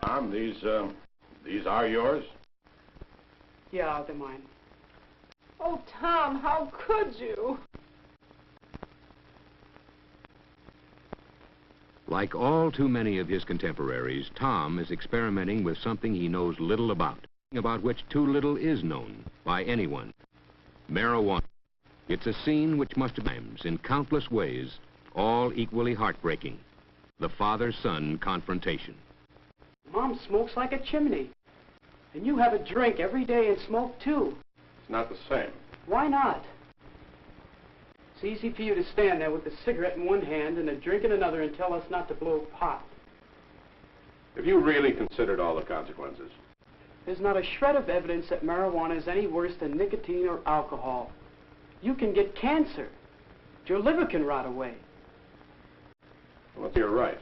Tom, these are yours? Yeah, they're mine. Oh, Tom, how could you? Like all too many of his contemporaries, Tom is experimenting with something he knows little about which too little is known by anyone. Marijuana. It's a scene which must have times, in countless ways, all equally heartbreaking. The father-son confrontation. Mom smokes like a chimney. And you have a drink every day and smoke too. It's not the same. Why not? It's easy for you to stand there with a cigarette in one hand and a drink in another and tell us not to blow pot. Have you really considered all the consequences? There's not a shred of evidence that marijuana is any worse than nicotine or alcohol. You can get cancer. Your liver can rot away. Well, you're right.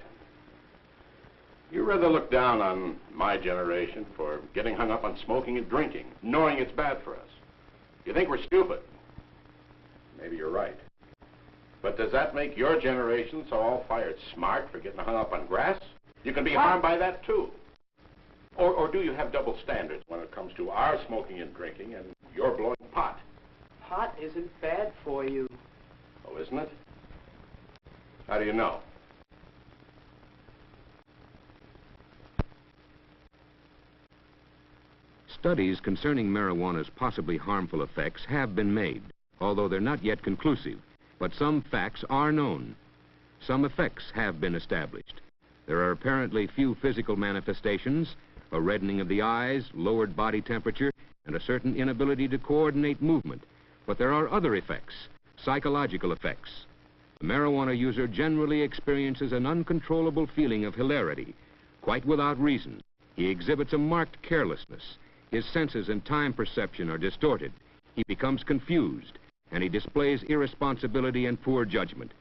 You rather look down on my generation for getting hung up on smoking and drinking, knowing it's bad for us. You think we're stupid. Maybe you're right. But does that make your generation so all-fired smart for getting hung up on grass? You can be harmed by that, too. Or do you have double standards when it comes to our smoking and drinking and your blowing pot? Pot isn't bad for you. Oh, isn't it? How do you know? Studies concerning marijuana's possibly harmful effects have been made, although they're not yet conclusive. But some facts are known. Some effects have been established. There are apparently few physical manifestations, a reddening of the eyes, lowered body temperature, and a certain inability to coordinate movement. But there are other effects, psychological effects. The marijuana user generally experiences an uncontrollable feeling of hilarity, quite without reason. He exhibits a marked carelessness. His senses and time perception are distorted. He becomes confused, and he displays irresponsibility and poor judgment.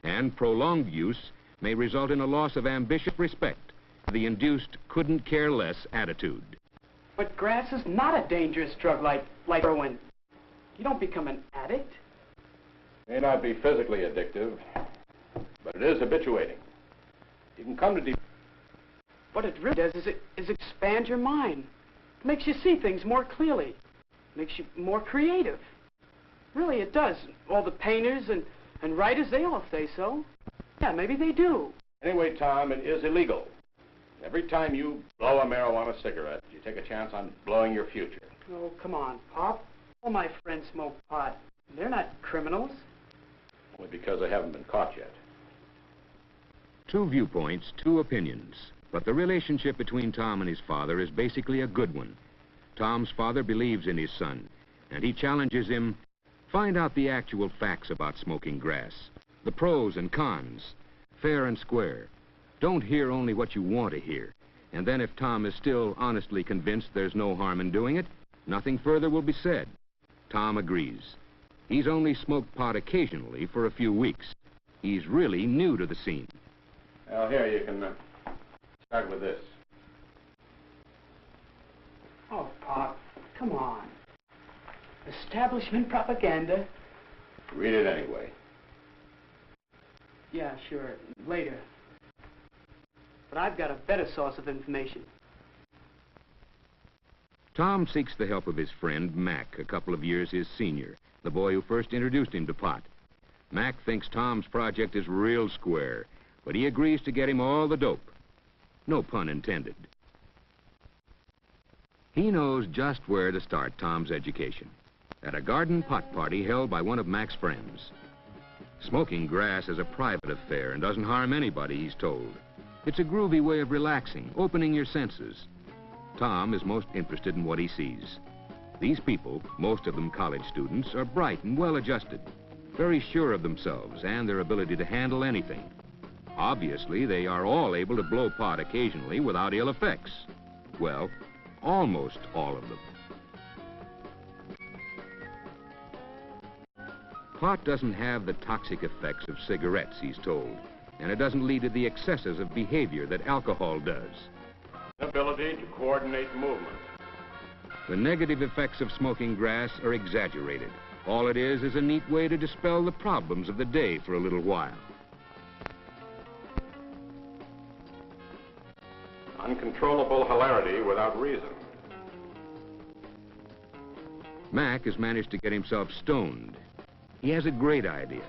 And prolonged use may result in a loss of ambitious respect, the induced couldn't-care-less attitude. But grass is not a dangerous drug like heroin. You don't become an addict. May not be physically addictive, but it is habituating. You can come to What it really does is expand your mind. It makes you see things more clearly. It makes you more creative. Really, it does. All the painters and writers, they all say so. Yeah, maybe they do. Anyway, Tom, it is illegal. Every time you blow a marijuana cigarette, you take a chance on blowing your future. Oh, come on, Pop. All my friends smoke pot. They're not criminals. Only because they haven't been caught yet. Two viewpoints, two opinions. But the relationship between Tom and his father is basically a good one. Tom's father believes in his son, and he challenges him, find out the actual facts about smoking grass, the pros and cons, fair and square. Don't hear only what you want to hear. And then if Tom is still honestly convinced there's no harm in doing it, nothing further will be said. Tom agrees. He's only smoked pot occasionally for a few weeks. He's really new to the scene. Well, here, you can start with this. Oh, Pop, come on. Establishment propaganda. Read it anyway. Yeah, sure, later. But I've got a better source of information. Tom seeks the help of his friend, Mac, a couple of years his senior, the boy who first introduced him to pot. Mac thinks Tom's project is real square, but he agrees to get him all the dope. No pun intended. He knows just where to start Tom's education. At a garden pot party held by one of Mac's friends. Smoking grass is a private affair and doesn't harm anybody, he's told. It's a groovy way of relaxing, opening your senses. Tom is most interested in what he sees. These people, most of them college students, are bright and well-adjusted, very sure of themselves and their ability to handle anything. Obviously, they are all able to blow pot occasionally without ill effects. Well, almost all of them. Pot doesn't have the toxic effects of cigarettes, he's told, and it doesn't lead to the excesses of behavior that alcohol does. Ability to coordinate movement. The negative effects of smoking grass are exaggerated. All it is a neat way to dispel the problems of the day for a little while. Uncontrollable hilarity without reason. Mac has managed to get himself stoned. He has a great idea.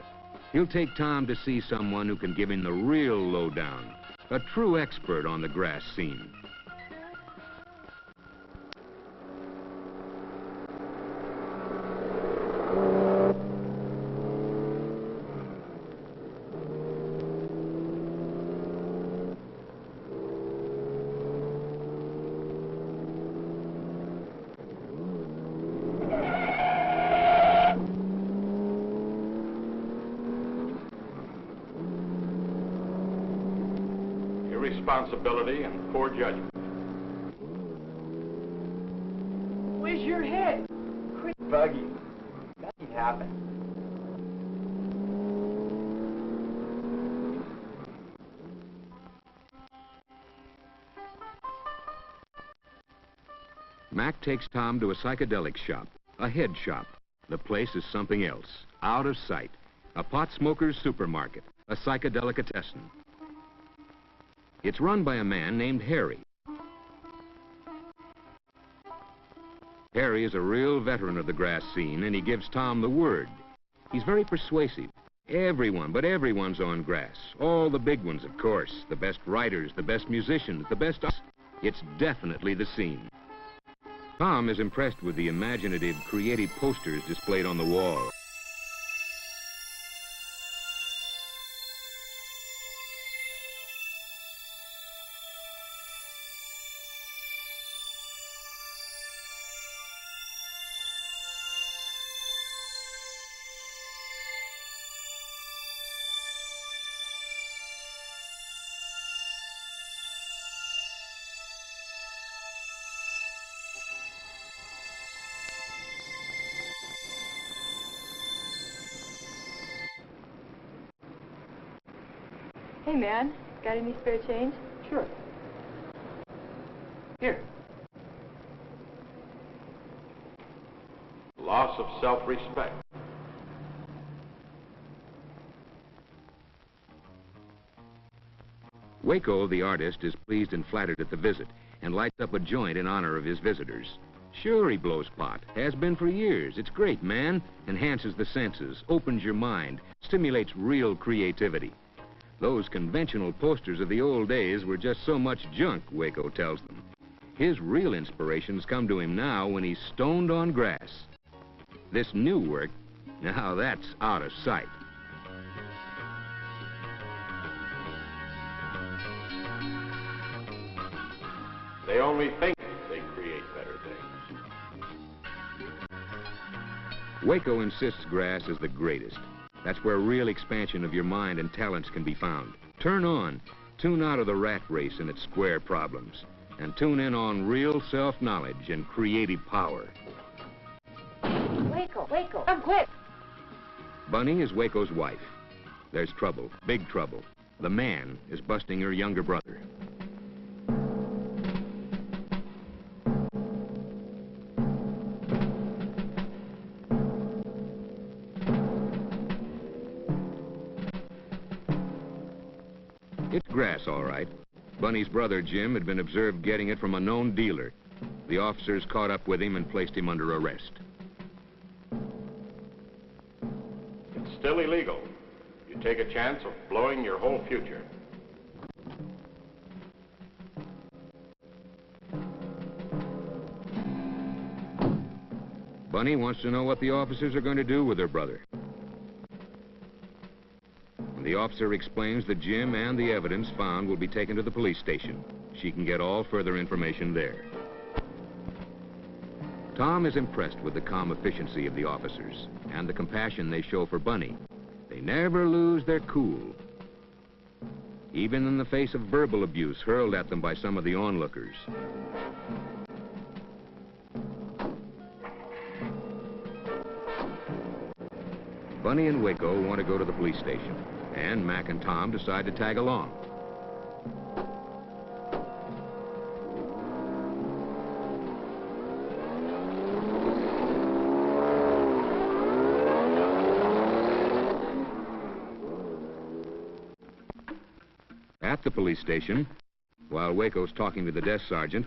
He'll take Tom to see someone who can give him the real lowdown, a true expert on the grass scene. Irresponsibility and poor judgment. Where's your head? Quit bugging. Nothing happened. Mac takes Tom to a psychedelic shop, a head shop. The place is something else, out of sight. A pot smoker's supermarket, a psychedelicatessen. It's run by a man named Harry. Harry is a real veteran of the grass scene, and he gives Tom the word. He's very persuasive. Everyone, but everyone's on grass. All the big ones, of course. The best writers, the best musicians, the best... It's definitely the scene. Tom is impressed with the imaginative, creative posters displayed on the wall. Hey, man, got any spare change? Sure. Here. Loss of self-respect. Waco, the artist, is pleased and flattered at the visit and lights up a joint in honor of his visitors. Sure, he blows pot. Has been for years. It's great, man. Enhances the senses, opens your mind, stimulates real creativity. Those conventional posters of the old days were just so much junk, Waco tells them. His real inspirations come to him now when he's stoned on grass. This new work, now that's out of sight. They only think they create better things. Waco insists grass is the greatest. That's where real expansion of your mind and talents can be found. Turn on, tune out of the rat race and its square problems, and tune in on real self-knowledge and creative power. Waco, come quick! Bunny is Waco's wife. There's trouble, big trouble. The man is busting her younger brother. It's grass, all right. Bunny's brother, Jim, had been observed getting it from a known dealer. The officers caught up with him and placed him under arrest. It's still illegal. You take a chance of blowing your whole future. Bunny wants to know what the officers are going to do with her brother. The officer explains that Jim and the evidence found will be taken to the police station. She can get all further information there. Tom is impressed with the calm efficiency of the officers and the compassion they show for Bunny. They never lose their cool, even in the face of verbal abuse hurled at them by some of the onlookers. Bunny and Waco want to go to the police station, and Mac and Tom decide to tag along. At the police station, While Waco's talking to the desk sergeant,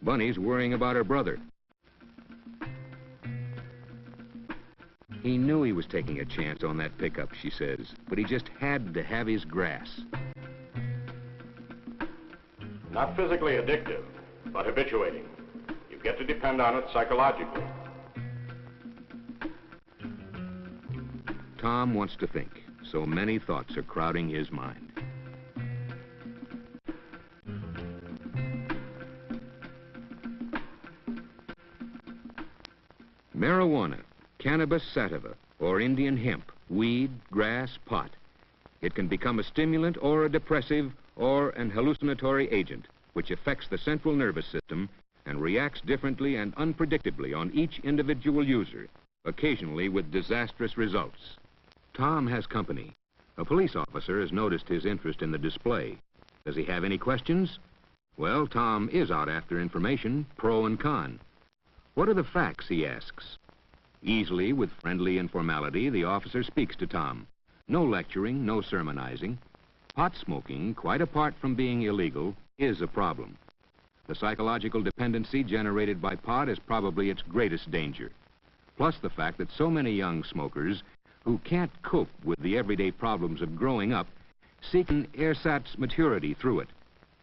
Bunny's worrying about her brother. He knew he was taking a chance on that pickup, she says, but he just had to have his grass. Not physically addictive, but habituating. You get to depend on it psychologically. Tom wants to think, so many thoughts are crowding his mind. Marijuana, cannabis sativa, or Indian hemp, weed, grass, pot. It can become a stimulant or a depressive or an hallucinatory agent, which affects the central nervous system and reacts differently and unpredictably on each individual user, occasionally with disastrous results. Tom has company. A police officer has noticed his interest in the display. Does he have any questions? Well, Tom is out after information, pro and con. What are the facts, he asks. Easily, with friendly informality, the officer speaks to Tom. No lecturing, no sermonizing. Pot smoking, quite apart from being illegal, is a problem. The psychological dependency generated by pot is probably its greatest danger. Plus the fact that so many young smokers who can't cope with the everyday problems of growing up seek an ersatz maturity through it.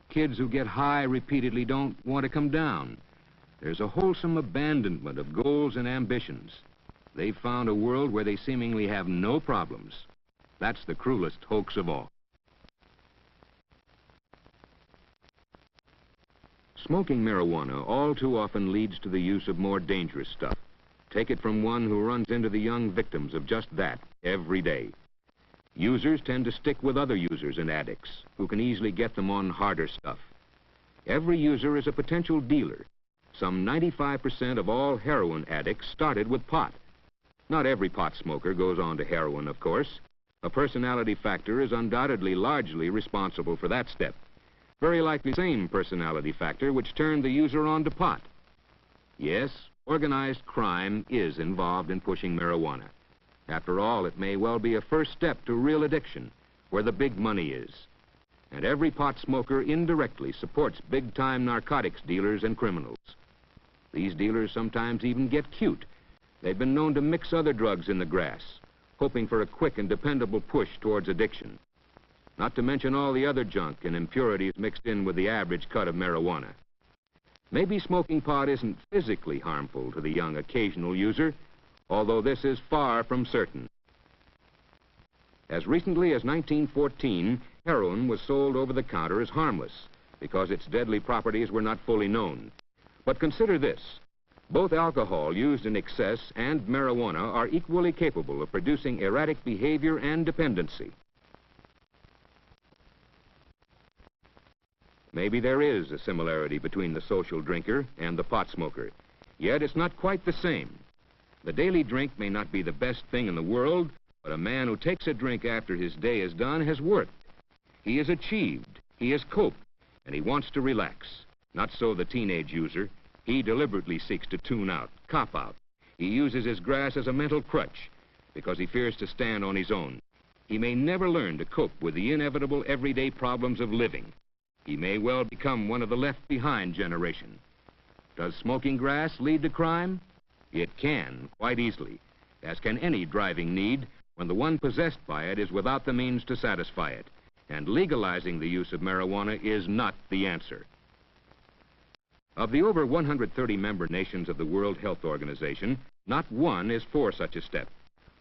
Kids who get high repeatedly don't want to come down. There's a wholesome abandonment of goals and ambitions. They've found a world where they seemingly have no problems. That's the cruelest hoax of all. Smoking marijuana all too often leads to the use of more dangerous stuff. Take it from one who runs into the young victims of just that every day. Users tend to stick with other users and addicts who can easily get them on harder stuff. Every user is a potential dealer. Some 95% of all heroin addicts started with pot. Not every pot smoker goes on to heroin, of course. A personality factor is undoubtedly largely responsible for that step. Very likely the same personality factor which turned the user on to pot. Yes, organized crime is involved in pushing marijuana. After all, it may well be a first step to real addiction, where the big money is. And every pot smoker indirectly supports big-time narcotics dealers and criminals. These dealers sometimes even get cute. They've been known to mix other drugs in the grass, hoping for a quick and dependable push towards addiction. Not to mention all the other junk and impurities mixed in with the average cut of marijuana. Maybe smoking pot isn't physically harmful to the young occasional user, although this is far from certain. As recently as 1914, heroin was sold over the counter as harmless because its deadly properties were not fully known. But consider this. Both alcohol used in excess and marijuana are equally capable of producing erratic behavior and dependency. Maybe there is a similarity between the social drinker and the pot smoker, yet it's not quite the same. The daily drink may not be the best thing in the world, but a man who takes a drink after his day is done has worked. He has achieved, he has coped, and he wants to relax. Not so the teenage user. He deliberately seeks to tune out, cop out. He uses his grass as a mental crutch because he fears to stand on his own. He may never learn to cope with the inevitable everyday problems of living. He may well become one of the left-behind generation. Does smoking grass lead to crime? It can, quite easily, as can any driving need when the one possessed by it is without the means to satisfy it. And legalizing the use of marijuana is not the answer. Of the over 130 member nations of the World Health Organization, not one is for such a step.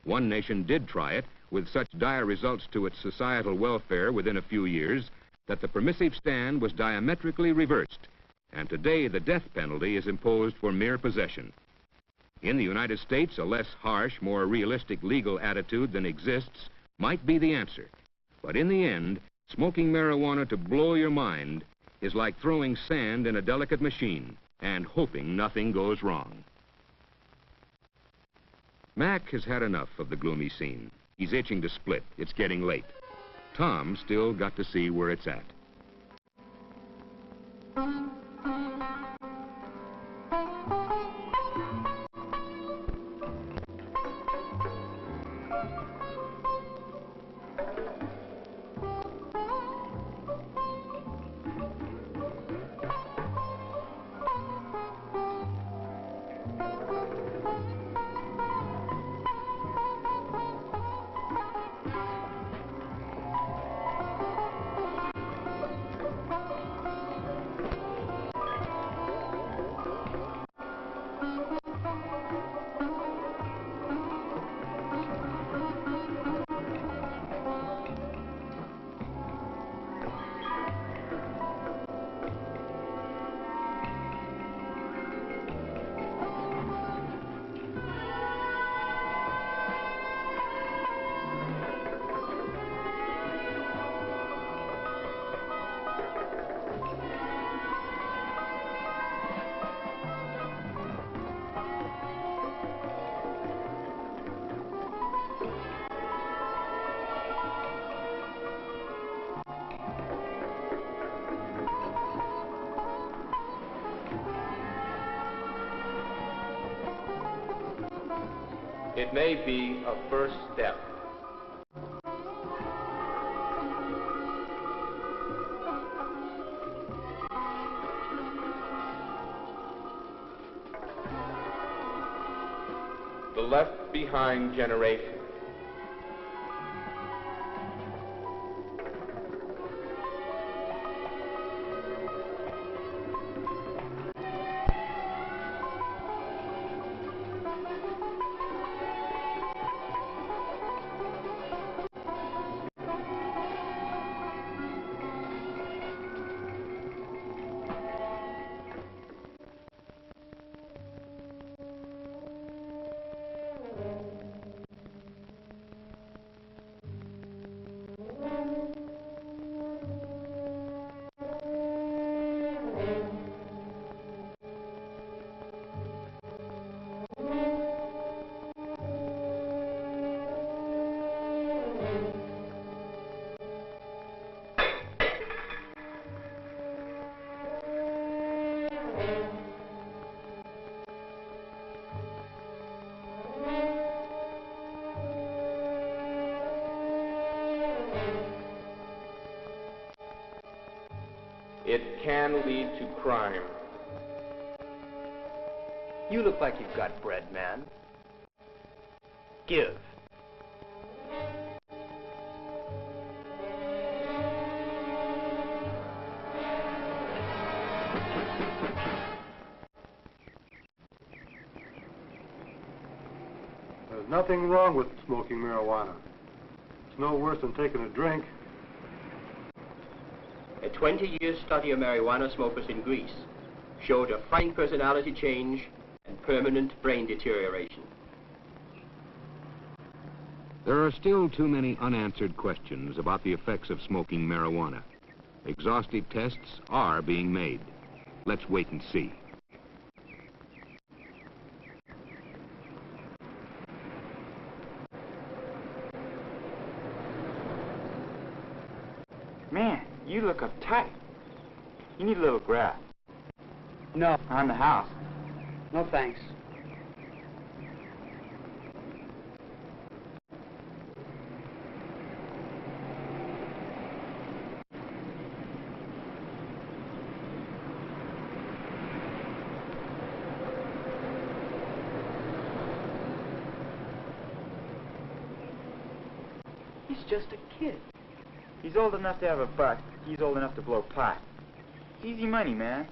One nation did try it, with such dire results to its societal welfare within a few years that the permissive stand was diametrically reversed, and today the death penalty is imposed for mere possession. In the United States, a less harsh, more realistic legal attitude than exists might be the answer. But in the end, smoking marijuana to blow your mind is like throwing sand in a delicate machine and hoping nothing goes wrong. Mac has had enough of the gloomy scene. He's itching to split. It's getting late. Tom still got to see where it's at. It may be a first step. The left behind generation. It can lead to crime. You look like you've got bread, man. Give. There's nothing wrong with smoking marijuana. It's no worse than taking a drink. A 20-year study of marijuana smokers in Greece showed a frank personality change and permanent brain deterioration. There are still too many unanswered questions about the effects of smoking marijuana. Exhaustive tests are being made. Let's wait and see. Man, you look uptight. You need a little grass. No. On the house. No thanks. He's just a kid. He's old enough to have a butt. He's old enough to blow pot. Easy money, man.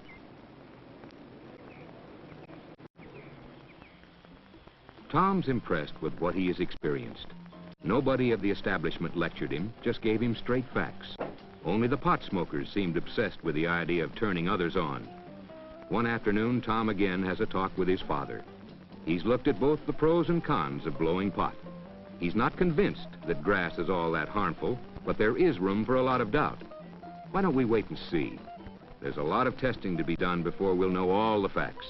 Tom's impressed with what he has experienced. Nobody of the establishment lectured him, just gave him straight facts. Only the pot smokers seemed obsessed with the idea of turning others on. One afternoon, Tom again has a talk with his father. He's looked at both the pros and cons of blowing pot. He's not convinced that grass is all that harmful, but there is room for a lot of doubt. Why don't we wait and see? There's a lot of testing to be done before we'll know all the facts.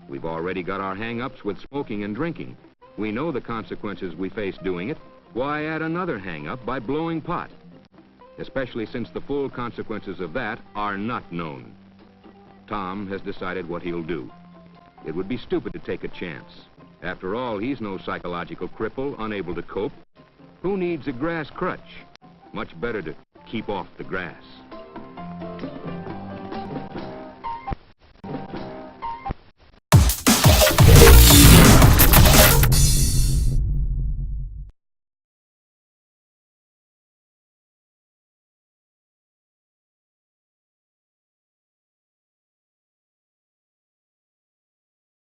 We've already got our hang-ups with smoking and drinking. We know the consequences we face doing it. Why add another hang-up by blowing pot? Especially since the full consequences of that are not known. Tom has decided what he'll do. It would be stupid to take a chance. After all, he's no psychological cripple, unable to cope. Who needs a grass crutch? Much better to keep off the grass.